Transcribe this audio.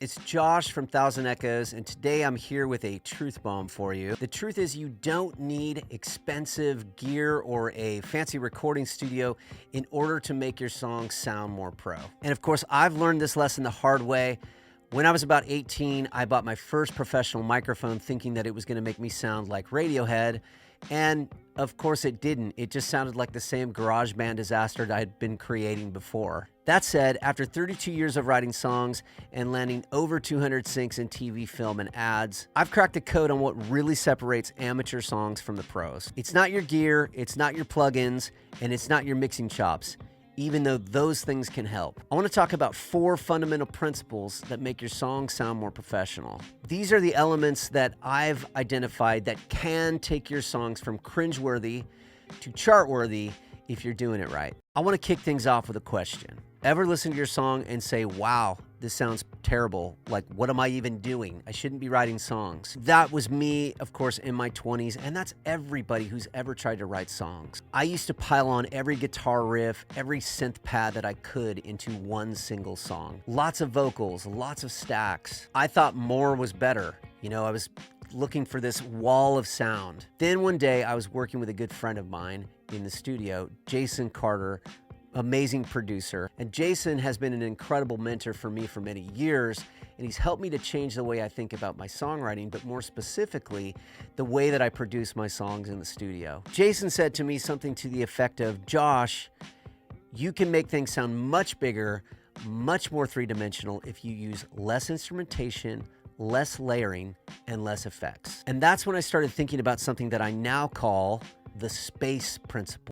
It's Josh from Thousand Echoes, and today I'm here with a truth bomb for you. The truth is, you don't need expensive gear or a fancy recording studio in order to make your songs sound more pro. And of course, I've learned this lesson the hard way. When I was about 18, I bought my first professional microphone thinking that it was going to make me sound like Radiohead. And of course it didn't. It just sounded like the same GarageBand disaster that I had been creating before. That said, after 32 years of writing songs and landing over 200 syncs in TV, film, and ads, I've cracked the code on what really separates amateur songs from the pros. It's not your gear, it's not your plugins, and it's not your mixing chops, even though those things can help. I want to talk about 4 fundamental principles that make your song sound more professional. These are the elements that I've identified that can take your songs from cringeworthy to chartworthy if you're doing it right. I want to kick things off with a question. Ever listen to your song and say, wow, this sounds terrible. Like, what am I even doing? I shouldn't be writing songs. That was me, of course, in my 20s, and that's everybody who's ever tried to write songs. I used to pile on every guitar riff, every synth pad that I could into one single song. Lots of vocals, lots of stacks. I thought more was better. I was looking for this wall of sound. Then one day I was working with a good friend of mine in the studio, Jason Carter, amazing producer. And Jason has been an incredible mentor for me for many years, and he's helped me to change the way I think about my songwriting, but more specifically, the way that I produce my songs in the studio. Jason said to me something to the effect of, Josh, you can make things sound much bigger, much more three-dimensional if you use less instrumentation, less layering, and less effects. And that's when I started thinking about something that I now call the space principle.